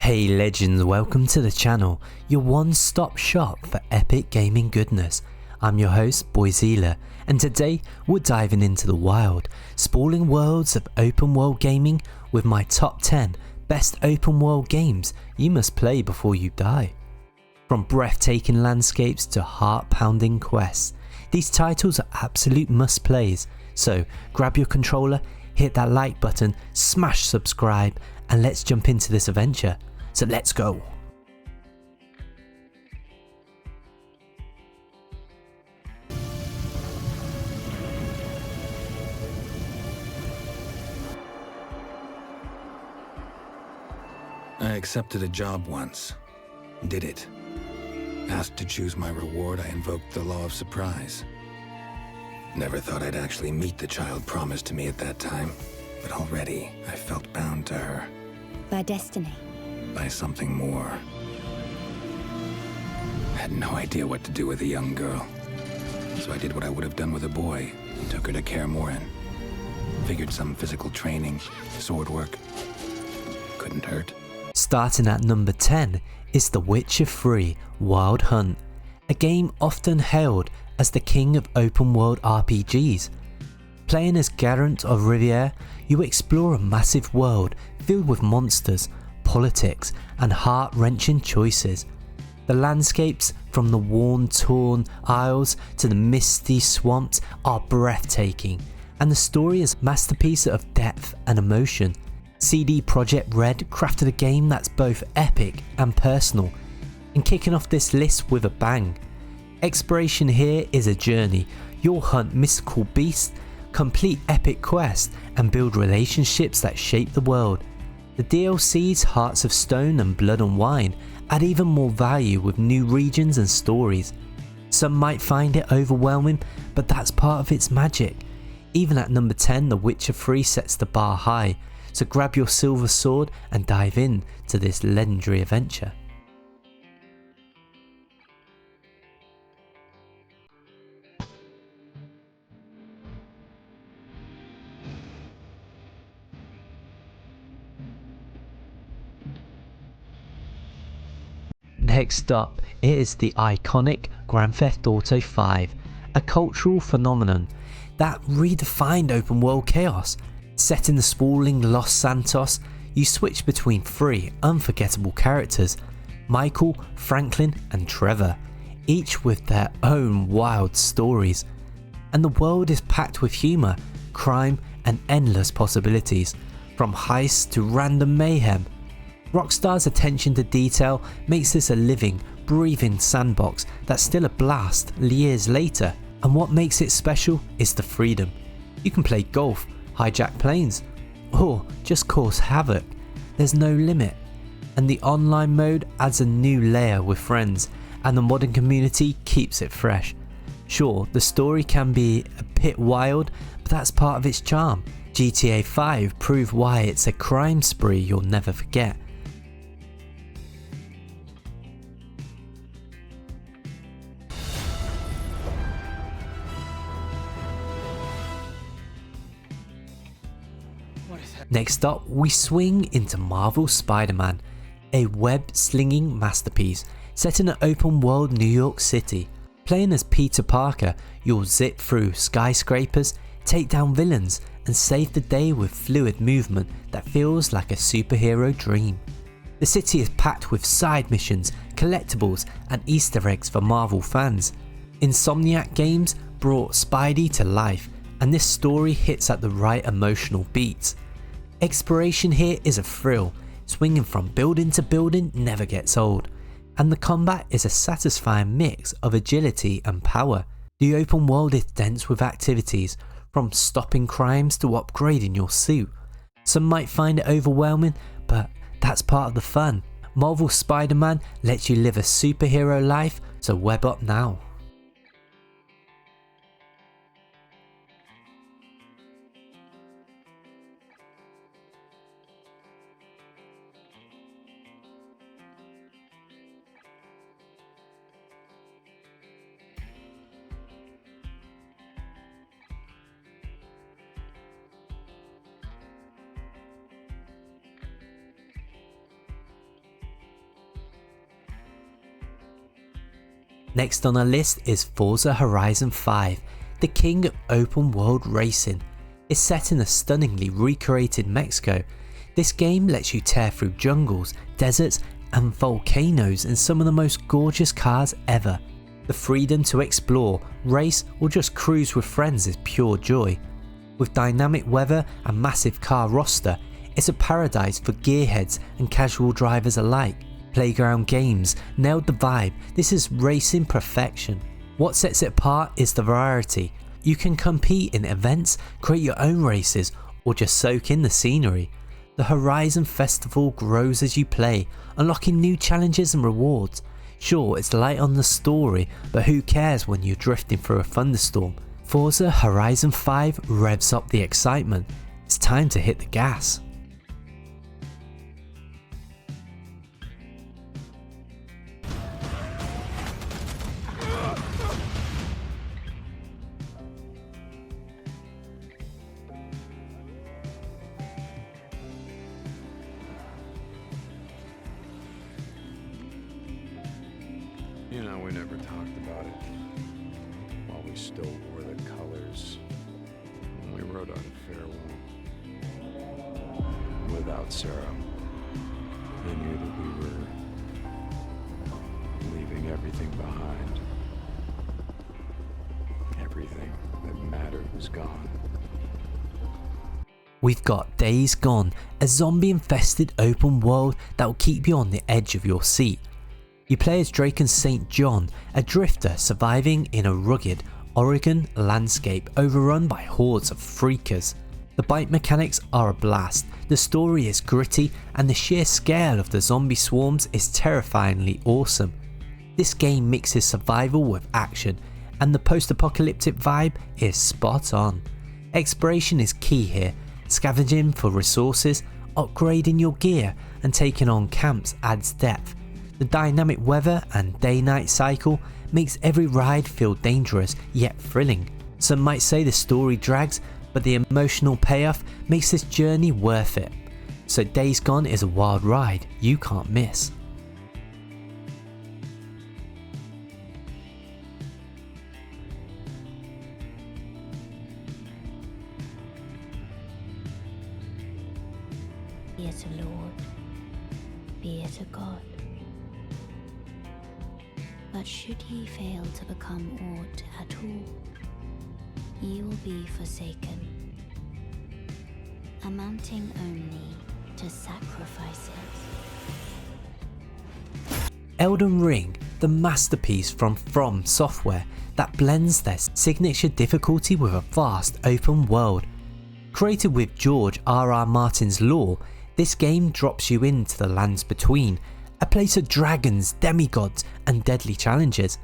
Hey legends, welcome to the channel, your one-stop shop for epic gaming goodness. I'm your host, Boyzilla, and today we're diving into the wild, sprawling worlds of open world gaming with my top 10 best open world games you must play before you die. From breathtaking landscapes to heart-pounding quests, these titles are absolute must-plays, so grab your controller, hit that like button, smash subscribe, and let's jump into this adventure. So let's go. I accepted a job once. Did it. Asked to choose my reward, I invoked the law of surprise. Never thought I'd actually meet the child promised to me at that time, but already I felt bound to her. By destiny. By something more. I had no idea what to do with a young girl. So I did what I would have done with a boy and took her to Kaer Morhen. Figured some physical training, sword work, couldn't hurt. Starting at number 10 is The Witcher 3 Wild Hunt, a game often hailed as the king of open world RPGs. Playing as Geralt of Rivia, you explore a massive world filled with monsters, politics, and heart-wrenching choices. The landscapes, from the worn-torn isles to the misty swamps, are breathtaking, and the story is a masterpiece of depth and emotion. CD Projekt Red crafted a game that's both epic and personal, and kicking off this list with a bang. Exploration here is a journey. You'll hunt mystical beasts, complete epic quests, and build relationships that shape the world. The DLCs Hearts of Stone and Blood and Wine add even more value with new regions and stories. Some might find it overwhelming, but that's part of its magic. Even at number 10, The Witcher 3 sets the bar high, so grab your silver sword and dive in to this legendary adventure. Next up is the iconic Grand Theft Auto 5, a cultural phenomenon that redefined open world chaos. Set in the sprawling Los Santos, you switch between three unforgettable characters, Michael, Franklin and Trevor, each with their own wild stories. And the world is packed with humour, crime and endless possibilities, from heists to random mayhem. Rockstar's attention to detail makes this a living, breathing sandbox that's still a blast years later. And what makes it special is the freedom. You can play golf, hijack planes, or just cause havoc. There's no limit. And the online mode adds a new layer with friends, and the modern community keeps it fresh. Sure, the story can be a bit wild, but that's part of its charm. GTA 5 proved why it's a crime spree you'll never forget. Next up, we swing into Marvel's Spider-Man, a web-slinging masterpiece set in an open-world New York City. Playing as Peter Parker, you'll zip through skyscrapers, take down villains, and save the day with fluid movement that feels like a superhero dream. The city is packed with side missions, collectibles, and Easter eggs for Marvel fans. Insomniac Games brought Spidey to life, and this story hits at the right emotional beats. Exploration here is a thrill, swinging from building to building never gets old, and the combat is a satisfying mix of agility and power. The open world is dense with activities, from stopping crimes to upgrading your suit. Some might find it overwhelming, but that's part of the fun. Marvel's Spider-Man lets you live a superhero life, so web up now. Next on our list is Forza Horizon 5, the king of open world racing. It's set in a stunningly recreated Mexico. This game lets you tear through jungles, deserts and volcanoes in some of the most gorgeous cars ever. The freedom to explore, race or just cruise with friends is pure joy. With dynamic weather and massive car roster, it's a paradise for gearheads and casual drivers alike. Playground Games nailed the vibe. This is racing perfection. What sets it apart is the variety. You can compete in events, create your own races or just soak in the scenery. The Horizon Festival grows as you play, unlocking new challenges and rewards. Sure, it's light on the story, but who cares when you're drifting through a thunderstorm? Forza Horizon 5 revs up the excitement. It's time to hit the gas. You know, we never talked about it. While we still wore the colors. When we wrote our farewell. Without Sarah, I knew that we were leaving everything behind. Everything that mattered was gone. We've got Days Gone, a zombie-infested open world that will keep you on the edge of your seat. You play as Drake and St. John, a drifter surviving in a rugged Oregon landscape overrun by hordes of freakers. The bike mechanics are a blast, the story is gritty and the sheer scale of the zombie swarms is terrifyingly awesome. This game mixes survival with action and the post-apocalyptic vibe is spot on. Exploration is key here, scavenging for resources, upgrading your gear and taking on camps adds depth. The dynamic weather and day-night cycle makes every ride feel dangerous yet thrilling. Some might say the story drags, but the emotional payoff makes this journey worth it. So Days Gone is a wild ride you can't miss. Be it a lord, be it a god. But should ye fail to become aught at all, ye will be forsaken, amounting only to sacrifices. Elden Ring, the masterpiece from Software that blends their signature difficulty with a vast open world. Created with George R.R. Martin's lore, this game drops you into the lands between, a place of dragons, demigods and deadly challenges.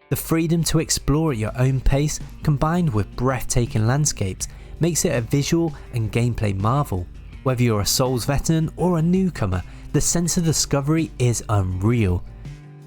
The freedom to explore at your own pace combined with breathtaking landscapes makes it a visual and gameplay marvel. Whether you're a Souls veteran or a newcomer, the sense of discovery is unreal.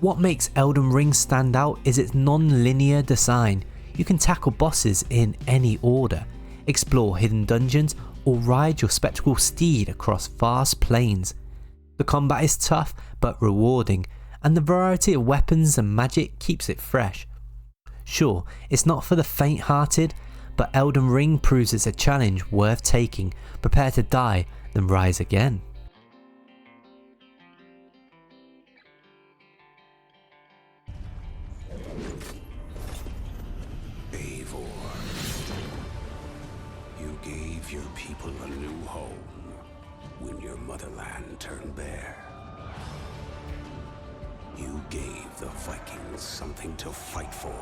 What makes Elden Ring stand out is its non-linear design. You can tackle bosses in any order, explore hidden dungeons or ride your spectral steed across vast plains. The combat is tough but rewarding, and the variety of weapons and magic keeps it fresh. Sure, it's not for the faint-hearted, but Elden Ring proves it's a challenge worth taking. Prepare to die, then rise again. Eivor, you gave your people a new home when your motherland turned bare. You gave the Vikings something to fight for.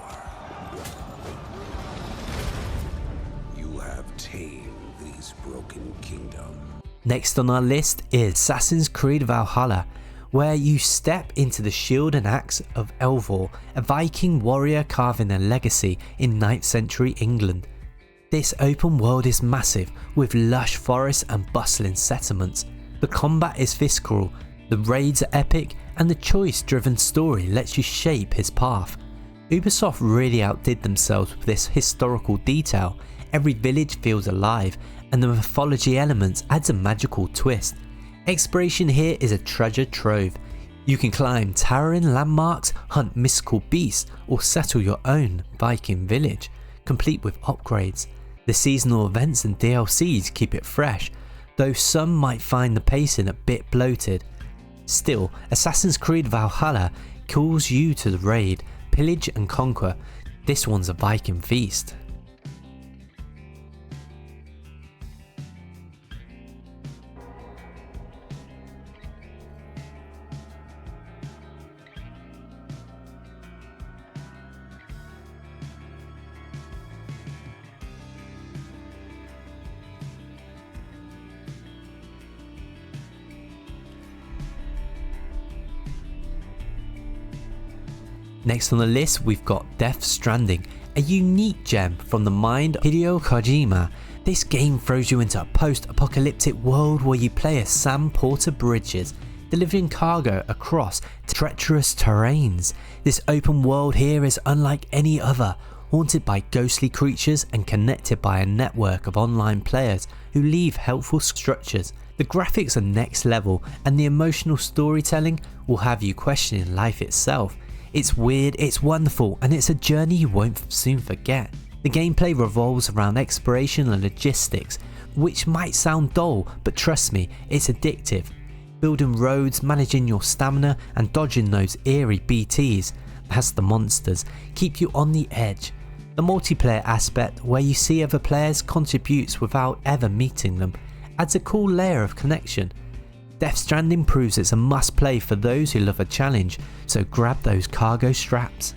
You have tamed these broken kingdoms. Next on our list is Assassin's Creed Valhalla, where you step into the shield and axe of Eivor, a Viking warrior carving a legacy in 9th century England. This open world is massive, with lush forests and bustling settlements. The combat is visceral, the raids are epic, and the choice-driven story lets you shape his path. Ubisoft really outdid themselves with this historical detail. Every village feels alive, and the mythology elements adds a magical twist. Exploration here is a treasure trove. You can climb towering landmarks, hunt mystical beasts, or settle your own Viking village, complete with upgrades. The seasonal events and DLCs keep it fresh, though some might find the pacing a bit bloated. Still, Assassin's Creed Valhalla calls you to the raid, pillage and conquer. This one's a Viking feast. Next on the list we've got Death Stranding, a unique gem from the mind of Hideo Kojima. This game throws you into a post-apocalyptic world where you play as Sam Porter Bridges, delivering cargo across treacherous terrains. This open world here is unlike any other, haunted by ghostly creatures and connected by a network of online players who leave helpful structures. The graphics are next level and the emotional storytelling will have you questioning life itself. It's weird, it's wonderful, and it's a journey you won't soon forget. The gameplay revolves around exploration and logistics, which might sound dull, but trust me, it's addictive. Building roads, managing your stamina, and dodging those eerie BTs, as the monsters, keep you on the edge. The multiplayer aspect, where you see other players, contributes without ever meeting them, adds a cool layer of connection. Death Stranding proves it's a must play for those who love a challenge, so grab those cargo straps.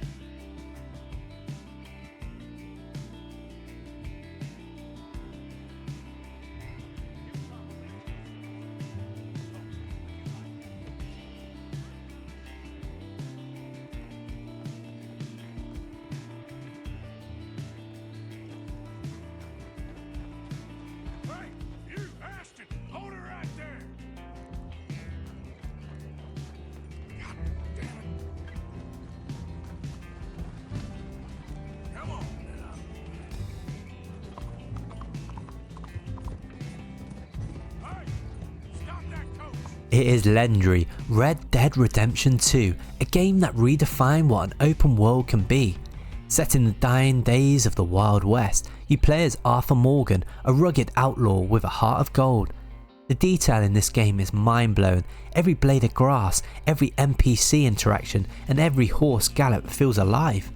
It is legendary Red Dead Redemption 2, a game that redefined what an open world can be. Set in the dying days of the Wild West, you play as Arthur Morgan, a rugged outlaw with a heart of gold. The detail in this game is mind-blowing. Every blade of grass, every NPC interaction, and every horse gallop feels alive.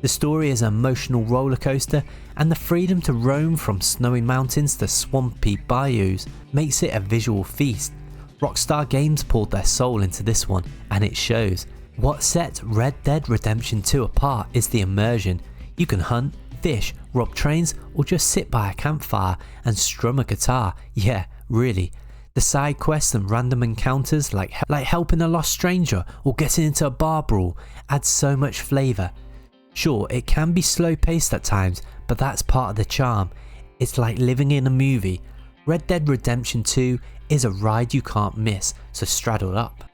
The story is an emotional roller coaster, and the freedom to roam from snowy mountains to swampy bayous makes it a visual feast. Rockstar Games poured their soul into this one, and it shows. What sets Red Dead Redemption 2 apart is the immersion. You can hunt, fish, rob trains, or just sit by a campfire and strum a guitar. Yeah, really. The side quests and random encounters like helping a lost stranger or getting into a bar brawl add so much flavour. Sure, it can be slow paced at times, but that's part of the charm. It's like living in a movie. Red Dead Redemption 2 is a ride you can't miss, so straddle up.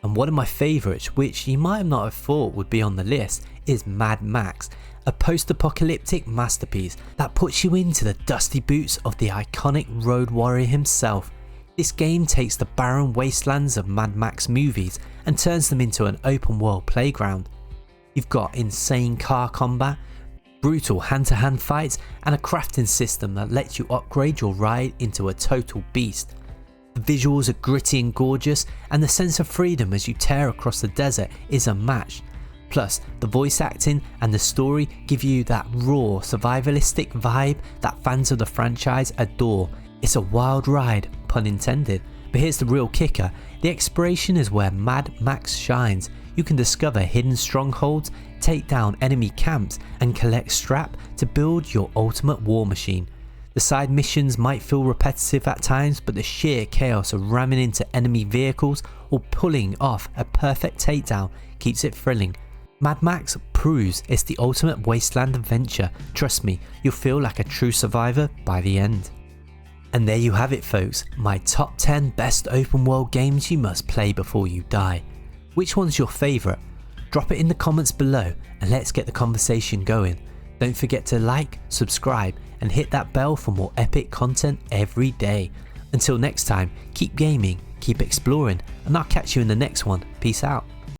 And one of my favourites, which you might not have thought would be on the list, is Mad Max, a post-apocalyptic masterpiece that puts you into the dusty boots of the iconic road warrior himself. This game takes the barren wastelands of Mad Max movies and turns them into an open world playground. You've got insane car combat, brutal hand-to-hand fights, and a crafting system that lets you upgrade your ride into a total beast. The visuals are gritty and gorgeous, and the sense of freedom as you tear across the desert is unmatched. Plus, the voice acting and the story give you that raw, survivalistic vibe that fans of the franchise adore. It's a wild ride, pun intended. But here's the real kicker, the exploration is where Mad Max shines. You can discover hidden strongholds, take down enemy camps, and collect scrap to build your ultimate war machine. The side missions might feel repetitive at times, but the sheer chaos of ramming into enemy vehicles or pulling off a perfect takedown keeps it thrilling. Mad Max proves it's the ultimate wasteland adventure. Trust me, you'll feel like a true survivor by the end. And there you have it folks, my top 10 best open world games you must play before you die. Which one's your favourite? Drop it in the comments below and let's get the conversation going. Don't forget to like, subscribe and hit that bell for more epic content every day. Until next time, keep gaming, keep exploring, and I'll catch you in the next one. Peace out.